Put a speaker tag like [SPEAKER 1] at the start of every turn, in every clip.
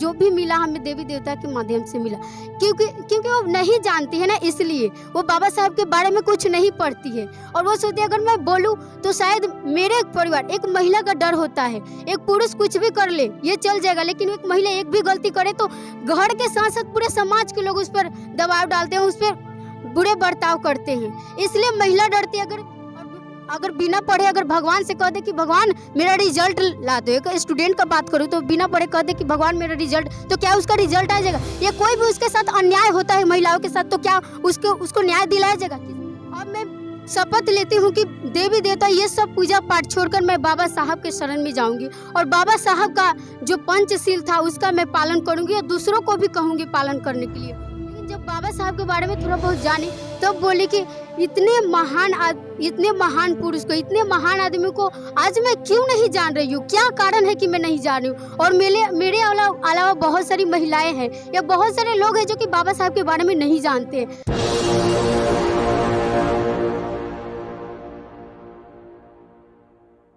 [SPEAKER 1] जो भी मिला हमें देवी देवता के माध्यम से मिला, क्योंकि वो नहीं जानती है ना, इसलिए वो बाबा साहब के बारे में कुछ नहीं पढ़ती है। और वो सोचती है अगर मैं बोलूँ तो शायद मेरे परिवार, एक महिला का डर होता है, एक पुरुष कुछ भी कर ले ये चल जाएगा, लेकिन एक महिला एक भी गलती करे तो घर के साथ साथ पूरे समाज के लोग उस पर दबाव डालते हैं, उस पर बुरे बर्ताव करते हैं। इसलिए महिला डरती है। अगर बिना पढ़े अगर भगवान से कह दे कि भगवान मेरा रिजल्ट ला दो, एक स्टूडेंट का बात करूँ तो बिना पढ़े कह दे कि भगवान मेरा रिजल्ट, तो क्या उसका रिजल्ट आ जाएगा? या कोई भी उसके साथ अन्याय होता है महिलाओं के साथ, तो क्या उसको न्याय दिलाया जाएगा? अब मैं शपथ लेती हूँ कि देवी देवता ये सब पूजा पाठ छोड़कर मैं बाबा साहब के शरण में जाऊंगी और बाबा साहब का जो पंचशील था उसका मैं पालन करूंगी और दूसरों को भी कहूंगी पालन करने के लिए। लेकिन जब बाबा साहब के बारे में थोड़ा बहुत जानी तब तो बोली कि इतने महान पुरुष को, इतने महान आदमी को आज मैं क्यों नहीं जान रही हूँ? क्या कारण है कि मैं नहीं जान रही हूँ? और मेरे अलावा बहुत सारी महिलाएं हैं या बहुत सारे लोग हैं जो कि बाबा साहब के बारे में नहीं जानते।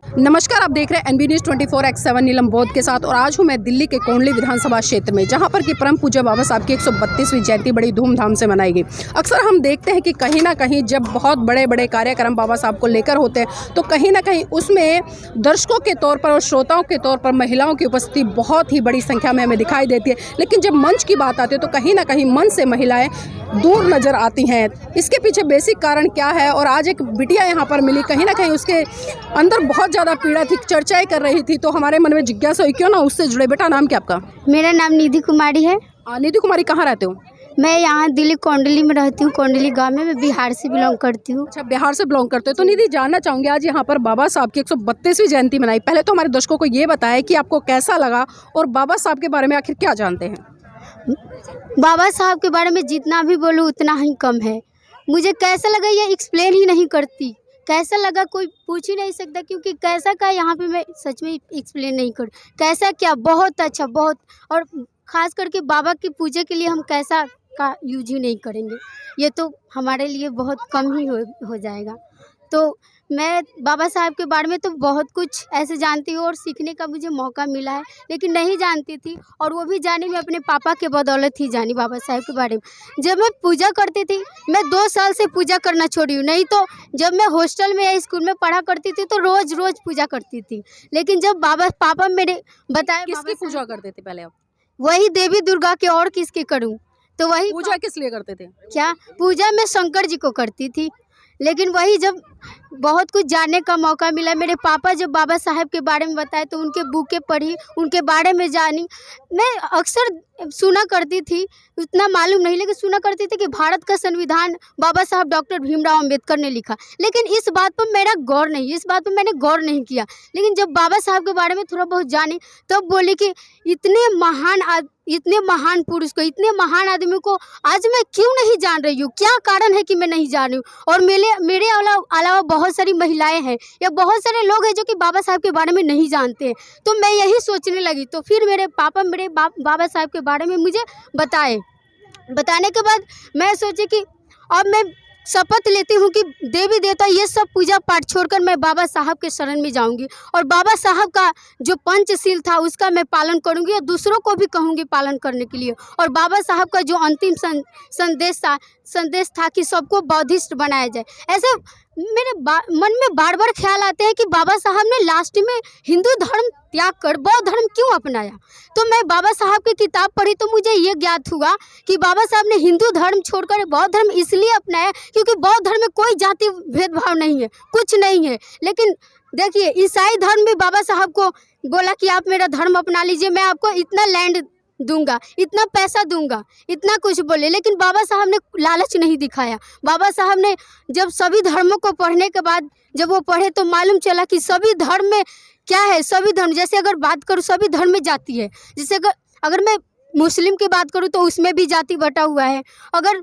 [SPEAKER 2] नमस्कार, आप देख रहे हैं एनबी न्यूज़ 24x7 नीलम बौद्ध के साथ। और आज हूं मैं दिल्ली के कोंडली विधानसभा क्षेत्र में, जहां पर कि परम पूज्य बाबा साहब की 132वीं जयंती बड़ी धूमधाम से मनाई गई। अक्सर हम देखते हैं कि कहीं ना कहीं जब बहुत बड़े बड़े कार्यक्रम बाबा साहब को लेकर होते हैं तो कहीं ना कहीं उसमें दर्शकों के तौर पर और श्रोताओं के तौर पर महिलाओं की उपस्थिति बहुत ही बड़ी संख्या में हमें दिखाई देती है। लेकिन जब मंच की बात आती है तो कहीं ना कहीं मंच से महिलाएँ दूर नज़र आती हैं। इसके पीछे बेसिक कारण क्या है? और आज एक बिटिया यहाँ पर मिली, कहीं ना कहीं उसके अंदर बहुत ज़्यादा पीड़ा थी, चर्चाएं कर रही थी, तो हमारे मन में जिज्ञासा हुई क्यों ना उससे जुड़े। बेटा, नाम क्या आपका?
[SPEAKER 1] मेरा नाम निधि कुमारी है।
[SPEAKER 2] निधि कुमारी, कहाँ रहते हो?
[SPEAKER 1] मैं यहाँ दिल्ली कोंडली में रहती हूँ, कोंडली गांव में। मैं बिहार से बिलोंग करती हूँ।
[SPEAKER 2] अच्छा, बिहार से बिलोंग करते हो। तो निधि, जानना चाहूँगी आज यहाँ पर बाबा साहब की 132वीं जयंती मनाई। पहले तो हमारे दर्शकों को ये बताएं कि आपको कैसा लगा और बाबा साहब के बारे में आखिर क्या जानते हैं?
[SPEAKER 1] बाबा साहब के बारे में जितना भी बोलूँ उतना ही कम है। मुझे कैसा लगा ये एक्सप्लेन ही नहीं करती। कैसा लगा कोई पूछ ही नहीं सकता, क्योंकि कैसा का यहाँ पे मैं सच में एक्सप्लेन नहीं कर। कैसा क्या, बहुत अच्छा, बहुत। और ख़ास करके बाबा की पूजा के लिए हम कैसा का यूज ही नहीं करेंगे, ये तो हमारे लिए बहुत कम ही हो जाएगा। तो मैं बाबा साहब के बारे में तो बहुत कुछ ऐसे जानती हूँ और सीखने का मुझे मौका मिला है, लेकिन नहीं जानती थी। और वो भी जानी मैं अपने पापा के बदौलत ही जानी बाबा साहब के बारे में। जब मैं पूजा करती थी, मैं 2 साल से पूजा करना छोड़ी हूँ। नहीं तो जब मैं हॉस्टल में या स्कूल में पढ़ा करती थी तो रोज़ पूजा करती थी। लेकिन जब पापा मेरे बताया,
[SPEAKER 2] किसकी पूजा करते थे पहले आप?
[SPEAKER 1] वही देवी दुर्गा के, और किसकी करूँ? तो वही
[SPEAKER 2] पूजा किस लिए करते थे?
[SPEAKER 1] क्या पूजा मैं शंकर जी को करती थी। लेकिन वही जब बहुत कुछ जानने का मौका मिला, मेरे पापा जब बाबा साहब के बारे में बताए तो उनके बुकें पढ़ी, उनके बारे में जानी। मैं अक्सर सुना करती थी, उतना मालूम नहीं, लेकिन सुना करती थी कि भारत का संविधान बाबा साहब डॉक्टर भीमराव अंबेडकर ने लिखा। लेकिन इस बात पर मेरा गौर नहीं, इस बात पर मैंने गौर नहीं किया। लेकिन जब बाबा साहब के बारे में थोड़ा बहुत जानी तब बोली कि इतने महान पुरुष को, इतने महान आदमी को आज मैं क्यों नहीं जान रही हूँ? क्या कारण है कि मैं नहीं जान रही हूँ? और मेरे अलावा बहुत सारी महिलाएं हैं या बहुत सारे लोग हैं जो कि बाबा साहब के बारे में नहीं जानते हैं। तो मैं यही सोचने लगी। तो फिर मेरे पापा बाबा साहब के बारे में मुझे बताने के बाद मैं सोची कि अब मैं शपथ लेती हूँ कि देवी देवता ये सब पूजा पाठ छोड़कर मैं बाबा साहब के शरण में जाऊंगी और बाबा साहब का जो पंचशील था उसका मैं पालन करूंगी और दूसरों को भी कहूंगी पालन करने के लिए। और बाबा साहब का जो अंतिम संदेश था कि सबको बौद्धिस्ट बनाया जाए। ऐसे मेरे मन में बार बार ख्याल आते हैं कि बाबा साहब ने लास्ट में हिंदू धर्म त्याग कर बौद्ध धर्म क्यों अपनाया? तो मैं बाबा साहब की किताब पढ़ी तो मुझे ये ज्ञात हुआ कि बाबा साहब ने हिंदू धर्म छोड़कर बौद्ध धर्म इसलिए अपनाया क्योंकि बौद्ध धर्म में कोई जाति भेदभाव नहीं है, कुछ नहीं है। लेकिन देखिए, ईसाई धर्म में बाबा साहब को बोला कि आप मेरा धर्म अपना लीजिए, मैं आपको इतना लैंड दूंगा, इतना पैसा दूंगा, इतना कुछ बोले। लेकिन बाबा साहब ने लालच नहीं दिखाया। बाबा साहब ने जब सभी धर्मों को पढ़ने के बाद जब वो पढ़े तो मालूम चला कि सभी धर्म में क्या है। सभी धर्म, जैसे अगर बात करूँ सभी धर्म में जाति है। जैसे अगर मैं मुस्लिम की बात करूँ तो उसमें भी जाति बटा हुआ है। अगर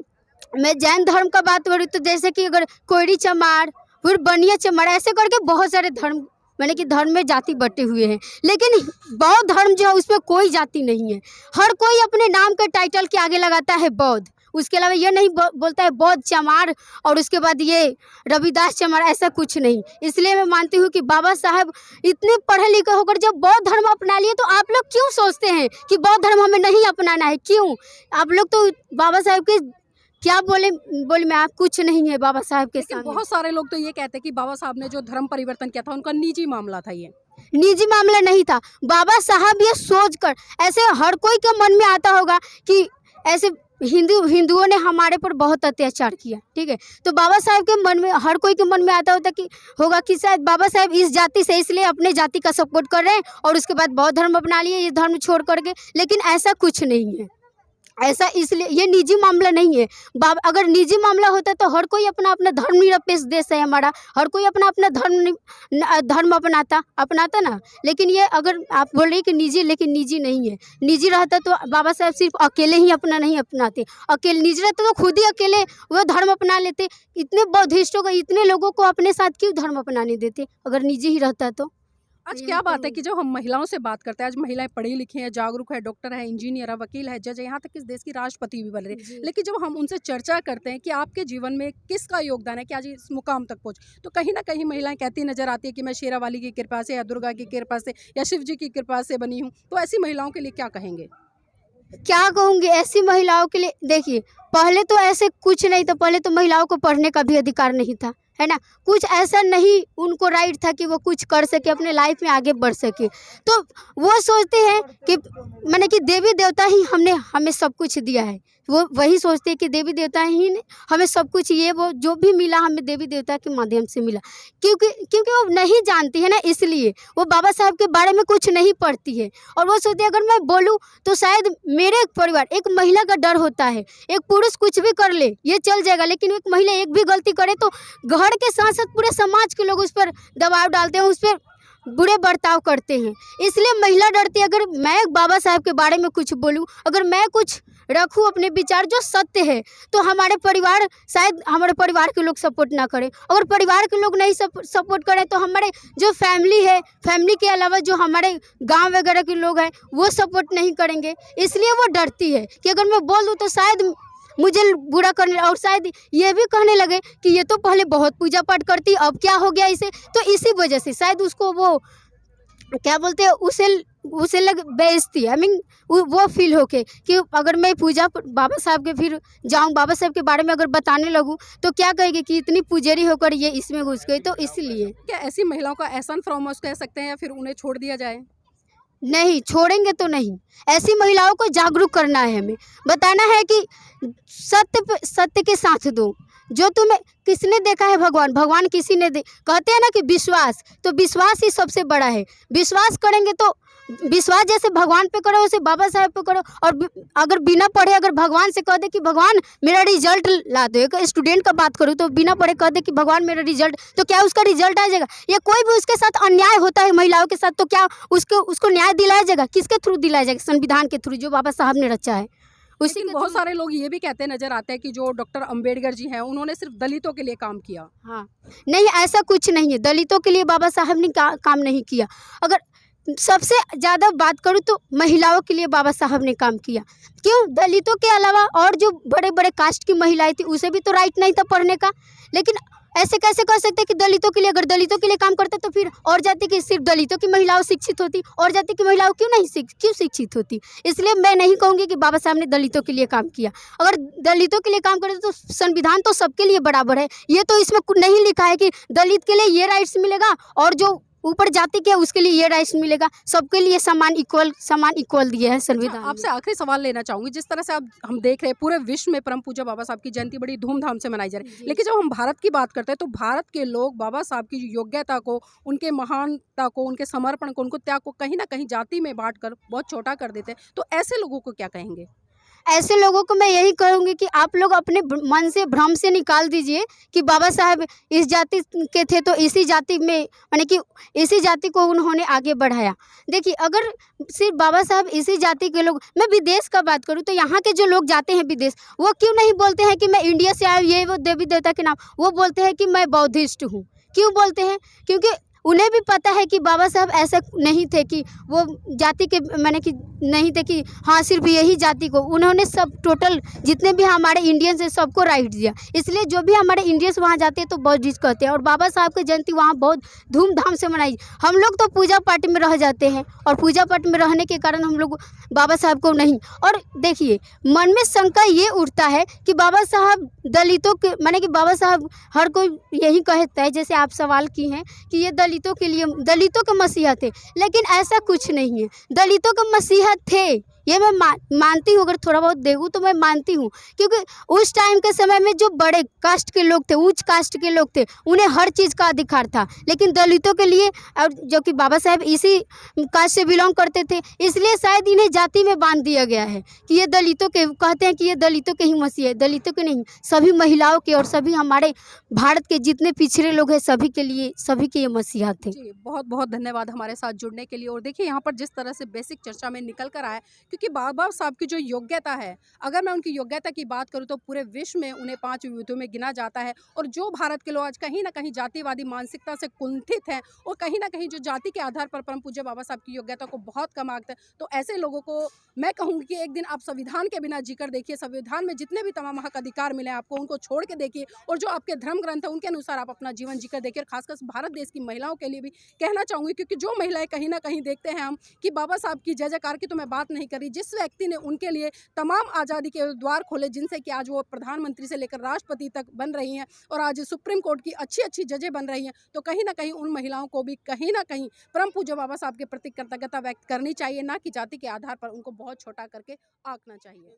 [SPEAKER 1] मैं जैन धर्म का बात करूँ तो जैसे कि अगर कोयरी चमार, फिर बनिया चमार, ऐसे करके बहुत सारे धर्म मैंने कि धर्म में जाति बटे हुए हैं। लेकिन बौद्ध धर्म जो है उसमें कोई जाति नहीं है। हर कोई अपने नाम के टाइटल के आगे लगाता है बौद्ध। उसके अलावा ये नहीं बोलता है बौद्ध चमार और उसके बाद ये रविदास चमार, ऐसा कुछ नहीं। इसलिए मैं मानती हूँ कि बाबा साहब इतने पढ़े लिखे होकर जब बौद्ध धर्म अपना लिए तो आप लोग क्यों सोचते हैं कि बौद्ध धर्म हमें नहीं अपनाना है? क्यों? आप लोग तो बाबा साहब के क्या बोले मैं, आप कुछ नहीं है बाबा साहब के सामने।
[SPEAKER 2] बहुत सारे लोग तो ये कहते हैं कि बाबा साहब ने जो धर्म परिवर्तन किया था उनका निजी मामला था, ये
[SPEAKER 1] निजी मामला नहीं था। बाबा साहब ये सोचकर, ऐसे हर कोई के मन में आता होगा कि ऐसे हिंदुओं ने हमारे पर बहुत अत्याचार किया, ठीक है, तो बाबा साहब के मन में, हर कोई के मन में आता होगा कि शायद बाबा साहब इस जाति से इसलिए अपने जाति का सपोर्ट कर रहे हैं और उसके बाद बौद्ध धर्म अपना लिए, ये धर्म छोड़ करके। लेकिन ऐसा कुछ नहीं है, ऐसा इसलिए ये निजी मामला नहीं है। अगर निजी मामला होता तो हर कोई अपना अपना धर्मनिरपेक्ष देश है हमारा, हर कोई अपना अपना धर्म अपनाता ना। लेकिन ये अगर आप बोल रही कि निजी, लेकिन निजी नहीं है। निजी रहता तो बाबा साहब सिर्फ अकेले ही अपना नहीं अपनाते, अकेले निजी रहता तो खुद ही अकेले वो धर्म अपना लेते। इतने बौद्धिस्टों को, इतने लोगों को अपने साथ क्यों धर्म अपनाने देते अगर निजी ही रहता तो?
[SPEAKER 2] आज क्या बात है कि जब हम महिलाओं से बात करते हैं, आज महिलाएं पढ़ी लिखी हैं, जागरूक है, डॉक्टर है, इंजीनियर है, वकील है, जज है, यहाँ तक इस देश की राष्ट्रपति भी बन रही है, लेकिन जब हम उनसे चर्चा करते हैं कि आपके जीवन में किसका योगदान है कि आज इस मुकाम तक पहुँच, तो कहीं ना कहीं महिलाएं कहती नजर आती है कि मैं शेरावाली की कृपा से या दुर्गा की कृपा से या शिव जी की कृपा से बनी हूँ। तो ऐसी महिलाओं के लिए क्या कहेंगे?
[SPEAKER 1] क्या कहूँगी ऐसी महिलाओं के लिए? देखिए, पहले तो ऐसे कुछ नहीं था, पहले तो महिलाओं को पढ़ने का भी अधिकार नहीं था, है ना। कुछ ऐसा नहीं उनको राइट था कि वो कुछ कर सके, अपने लाइफ में आगे बढ़ सके। तो वो सोचते हैं कि मैंने कि देवी देवता ही हमें सब कुछ दिया है। वो वही सोचते हैं कि देवी देवता ही ने हमें सब कुछ, ये वो जो भी मिला हमें देवी देवता के माध्यम से मिला। क्योंकि वो नहीं जानती है ना, इसलिए वो बाबा साहब के बारे में कुछ नहीं पढ़ती है। और वो सोचती है अगर मैं बोलूँ तो शायद मेरे परिवार, एक महिला का डर होता है, एक पुरुष कुछ भी कर ले ये चल जाएगा, लेकिन एक महिला एक भी गलती करे तो घर के साथ साथ पूरे समाज के लोग उस पर दबाव डालते हैं, उस पर बुरे बर्ताव करते हैं। इसलिए महिला डरती है। अगर मैं बाबा साहब के बारे में कुछ बोलूं, अगर मैं कुछ रखूं अपने विचार जो सत्य है, तो हमारे परिवार, शायद हमारे परिवार के लोग सपोर्ट ना करें। अगर परिवार के लोग नहीं सपोर्ट करें तो हमारे जो फैमिली है, फैमिली के अलावा जो हमारे गांव वगैरह के लोग हैं वो सपोर्ट नहीं करेंगे। इसलिए वो डरती है कि अगर मैं बोल दूँ तो शायद मुझे बुरा करने, और शायद ये भी कहने लगे कि ये तो पहले बहुत पूजा पाठ करती, अब क्या हो गया इसे। तो इसी वजह से शायद उसको वो क्या बोलते हैं, उसे लग बेइज्जती, आई मीन वो फील होके कि अगर मैं पूजा बाबा साहब के फिर जाऊं, बाबा साहब के बारे में अगर बताने लगूं तो क्या कहेगी कि इतनी पुजारी होकर ये इसमें घुस गई। तो इसलिए
[SPEAKER 2] क्या ऐसी महिलाओं का एहसान फरामोश कह सकते हैं या फिर उन्हें छोड़ दिया जाए?
[SPEAKER 1] नहीं, छोड़ेंगे तो नहीं। ऐसी महिलाओं को जागरूक करना है, हमें बताना है कि सत्य के साथ दो। जो तुम्हें किसने देखा है भगवान किसी ने कहते हैं ना कि विश्वास, तो विश्वास ही सबसे बड़ा है। विश्वास करेंगे तो विश्वास जैसे भगवान पे करो वैसे बाबा साहब पे करो। और अगर बिना पढ़े अगर भगवान से कह दे कि भगवान मेरा रिजल्ट ला दो, एक स्टूडेंट का बात करूँ तो बिना पढ़े कह दे कि भगवान मेरा रिजल्ट, तो क्या उसका रिजल्ट आ जाएगा? या कोई भी उसके साथ अन्याय होता है महिलाओं के साथ तो क्या उसको न्याय दिलाया जाएगा? किसके थ्रू दिलाया जाएगा? संविधान के थ्रू, जो बाबा साहब ने रचा है।
[SPEAKER 2] लेकिन बहुत सारे लोग ये भी कहते नजर आते हैं कि जो डॉक्टर अंबेडकर जी हैं उन्होंने सिर्फ दलितों के लिए काम किया।
[SPEAKER 1] हाँ, नहीं, ऐसा कुछ नहीं है। दलितों के लिए बाबा साहब ने काम नहीं किया। अगर सबसे ज़्यादा बात करूँ तो महिलाओं के लिए बाबा साहब ने काम किया। क्यों? दलितों के अलावा और जो बड़े बड़े कास्ट की महिलाएं थी उसे भी तो राइट नहीं था पढ़ने का। लेकिन ऐसे कैसे कर सकते कि दलितों के लिए, अगर दलितों के लिए काम करते तो फिर और जाति की, सिर्फ दलितों की महिलाओं शिक्षित होती, और जाति की महिलाओं क्यों शिक्षित होती? इसलिए मैं नहीं कहूँगी कि बाबा साहब ने दलितों के लिए काम किया। अगर दलितों के लिए काम करते तो संविधान तो सबके लिए बराबर है। ये तो इसमें नहीं लिखा है कि दलित के लिए ये राइट्स मिलेगा और जो ऊपर जाति के उसके लिए ये राइट्स मिलेगा। सबके लिए समान इक्वल दिए हैं संविधान।
[SPEAKER 2] आपसे आखिरी सवाल लेना चाहूँगी, जिस तरह से हम देख रहे हैं पूरे विश्व में परम पूज्य बाबा साहब की जयंती बड़ी धूमधाम से मनाई जा रही है, लेकिन जब हम भारत की बात करते हैं तो भारत के लोग बाबा साहब की योग्यता को, उनके महानता को, उनके समर्पण को, उनको त्याग को कहीं ना कहीं जाति में बांट कर बहुत छोटा कर देते हैं। तो ऐसे लोगों को क्या कहेंगे?
[SPEAKER 1] ऐसे लोगों को मैं यही कहूँगी कि आप लोग अपने मन से, भ्रम से निकाल दीजिए कि बाबा साहब इस जाति के थे तो इसी जाति में, यानी कि इसी जाति को उन्होंने आगे बढ़ाया। देखिए, अगर सिर्फ बाबा साहब इसी जाति के लोग, मैं विदेश का बात करूँ तो यहाँ के जो लोग जाते हैं विदेश, वो क्यों नहीं बोलते हैं कि मैं इंडिया से आया, ये वो देवी देवता के नाम, वो बोलते हैं कि मैं बौद्धिस्ट हूँ। क्यों बोलते हैं? क्योंकि उन्हें भी पता है कि बाबा साहब ऐसे नहीं थे कि वो जाति के, मैंने कि नहीं थे कि हाँ सिर्फ यही जाति को, उन्होंने सब टोटल जितने भी हमारे इंडियंस हैं सबको राइट दिया। इसलिए जो भी हमारे इंडियंस वहाँ जाते हैं तो बहुत डिस करते हैं, और बाबा साहब की जयंती वहाँ बहुत धूमधाम से मनाई। हम लोग तो पूजा पाठ में रह जाते हैं, और पूजा पाठ में रहने के कारण हम लोग बाबा साहब को नहीं। और देखिए, मन में शंका ये उठता है कि बाबा साहब दलितों के, माने कि बाबा साहब हर कोई यही कहता है, जैसे आप सवाल की हैं कि ये दलितों के लिए, दलितों के मसीहा थे, लेकिन ऐसा कुछ नहीं है। दलितों के मसीहा थे, ये मैं मानती हूँ, अगर थोड़ा बहुत देखूँ तो मैं मानती हूँ, क्योंकि उस टाइम के समय में जो बड़े कास्ट के लोग थे, उच्च कास्ट के लोग थे, उन्हें हर चीज़ का अधिकार था। लेकिन दलितों के लिए, और जो कि बाबा साहब इसी कास्ट से बिलोंग करते थे, इसलिए शायद इन्हें जाति में बांध दिया गया है कि ये दलितों के, कहते हैं कि ये दलितों के ही मसीहा है। दलितों के नहीं, सभी महिलाओं के और सभी हमारे भारत के जितने पिछड़े लोग हैं सभी के लिए, सभी के ये मसीहा थे।
[SPEAKER 2] जी, बहुत बहुत धन्यवाद हमारे साथ जुड़ने के लिए। और देखिए यहाँ पर जिस तरह से बेसिक चर्चा में निकल कर आया, क्योंकि बाबा साहब की जो योग्यता है, अगर मैं उनकी योग्यता की बात करूँ तो पूरे विश्व में उन्हें 5 विभूतियों में गिना जाता है। और जो भारत के लोग आज कहीं ना कहीं जातिवादी मानसिकता से कुंठित हैं, और कहीं ना कहीं जो जाति के आधार पर परम पूज्य बाबा साहब की योग्यता को बहुत कम आंकते हैं, तो ऐसे लोगों को मैं कहूँगी कि एक दिन आप संविधान के बिना जीकर देखिए, संविधान में जितने भी तमाम हक अधिकार मिले आपको, उनको छोड़ के देखिए, और जो आपके धर्म ग्रंथ है उनके अनुसार आप अपना जीवन जीकर देखिए। और खासकर भारत देश की महिलाओं के लिए भी कहना चाहूँगी, क्योंकि जो महिलाएं कहीं ना कहीं देखते हैं हम कि बाबा साहब की जय जयकार की तो मैं बात नहीं करी, जिस व्यक्ति ने उनके लिए तमाम आज़ादी के द्वार खोले, जिनसे कि आज वो प्रधानमंत्री से लेकर राष्ट्रपति तक बन रही हैं, और आज सुप्रीम कोर्ट की अच्छी अच्छी जजें बन रही हैं, तो कहीं ना कहीं उन महिलाओं को भी कहीं ना कहीं परम पूज्य बाबा साहब के प्रति कृतज्ञता व्यक्त करनी चाहिए, ना कि जाति के आधार पर उनको बहुत छोटा करके आंकना चाहिए।